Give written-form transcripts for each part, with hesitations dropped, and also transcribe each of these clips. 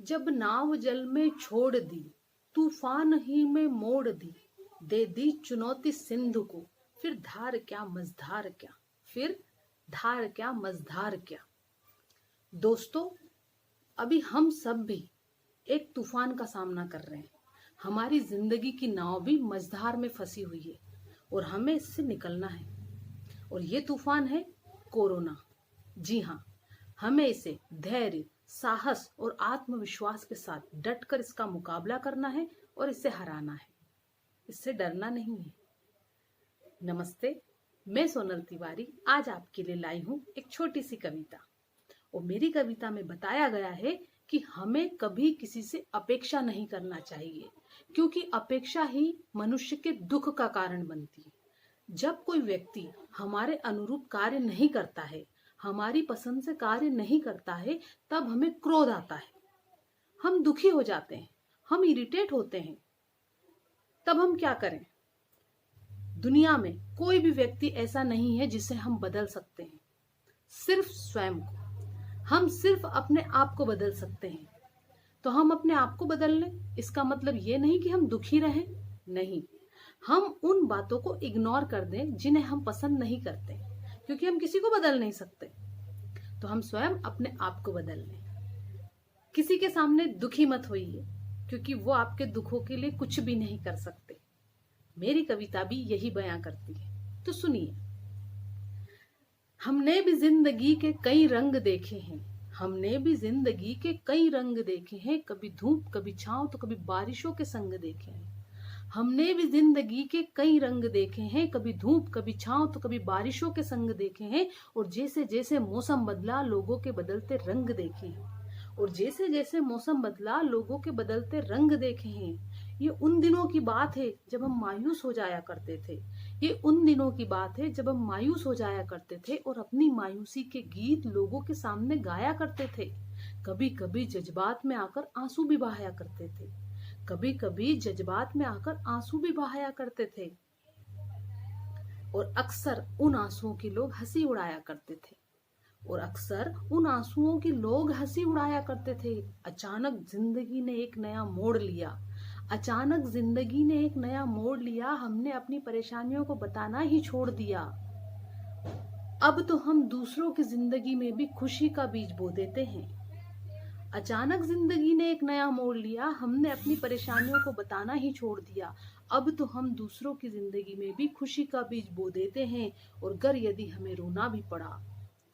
जब नाव जल में छोड़ दी, तूफान ही में मोड़ दी, दे दी चुनौती सिंधु को, फिर धार क्या मझधार क्या, फिर धार क्या मझधार क्या। दोस्तों, अभी हम सब भी एक तूफान का सामना कर रहे हैं। हमारी जिंदगी की नाव भी मझधार में फंसी हुई है और हमें इससे निकलना है। और ये तूफान है कोरोना। जी हाँ, हमें इसे धैर्य, साहस और आत्मविश्वास के साथ डटकर इसका मुकाबला करना है और इसे हराना है। इससे डरना नहीं है। नमस्ते, मैं सोनल तिवारी आज आपके लिए लाई हूं एक छोटी सी कविता। और मेरी कविता में बताया गया है कि हमें कभी किसी से अपेक्षा नहीं करना चाहिए, क्योंकि अपेक्षा ही मनुष्य के दुख का कारण बनती है। जब कोई व्यक्ति हमारे अनुरूप कार्य नहीं करता है, हमारी पसंद से कार्य नहीं करता है, तब हमें क्रोध आता है, हम दुखी हो जाते हैं, हम इरिटेट होते हैं। तब हम क्या करें? दुनिया में कोई भी व्यक्ति ऐसा नहीं है जिसे हम बदल सकते हैं, सिर्फ स्वयं को। हम सिर्फ अपने आप को बदल सकते हैं। तो हम अपने आप को बदल लें। इसका मतलब ये नहीं कि हम दुखी रहें, नहीं। हम उन बातों को इग्नोर कर दें जिन्हें हम पसंद नहीं करते, क्योंकि हम किसी को बदल नहीं सकते। तो हम स्वयं अपने आप को बदल लें। किसी के सामने दुखी मत होइए, क्योंकि वो आपके दुखों के लिए कुछ भी नहीं कर सकते। मेरी कविता भी यही बयां करती है, तो सुनिए। हमने भी जिंदगी के कई रंग देखे हैं, हमने भी जिंदगी के कई रंग देखे हैं, कभी धूप कभी छांव तो कभी बारिशों के संग देखे हैं। हमने भी जिंदगी के कई रंग देखे हैं, कभी धूप कभी छांव तो कभी बारिशों के संग देखे हैं। और जैसे जैसे मौसम बदला, लोगों के बदलते रंग देखे हैं। और जैसे जैसे मौसम बदला, लोगों के बदलते रंग देखे हैं। ये उन दिनों की बात है जब हम मायूस हो जाया करते थे। ये उन दिनों की बात है जब हम मायूस हो जाया करते थे और अपनी मायूसी के गीत लोगों के सामने गाया करते थे। कभी कभी जज्बात में आकर आंसू भी बहाया करते थे। कभी कभी जज्बात में आकर आंसू भी बहाया करते थे। और अक्सर उन आंसुओं की लोग हंसी उड़ाया करते थे। और अक्सर उन आंसुओं की लोग हंसी उड़ाया करते थे। अचानक जिंदगी ने एक नया मोड़ लिया। अचानक जिंदगी ने एक नया मोड़ लिया। हमने अपनी परेशानियों को बताना ही छोड़ दिया। अब तो हम दूसरों की जिंदगी में भी खुशी का बीज बो देते हैं। अचानक जिंदगी ने एक नया मोड़ लिया। हमने अपनी परेशानियों को बताना ही छोड़ दिया। अब तो हम दूसरों की जिंदगी में भी खुशी का बीज बो देते हैं। और अगर यदि हमें रोना भी पड़ा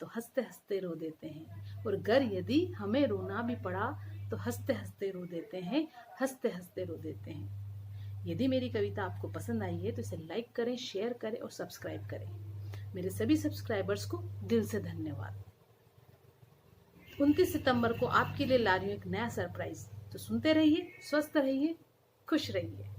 तो हंसते हंसते रो देते हैं। और अगर यदि हमें रोना भी पड़ा तो हंसते हंसते रो देते हैं, हंसते हंसते रो देते हैं। यदि मेरी कविता आपको पसंद आई है तो इसे लाइक करें, शेयर करें और सब्सक्राइब करें। मेरे सभी सब्सक्राइबर्स को दिल से धन्यवाद। 29 सितंबर को आपके लिए ला रही हूँ एक नया सरप्राइज। तो सुनते रहिए, स्वस्थ रहिए, खुश रहिए।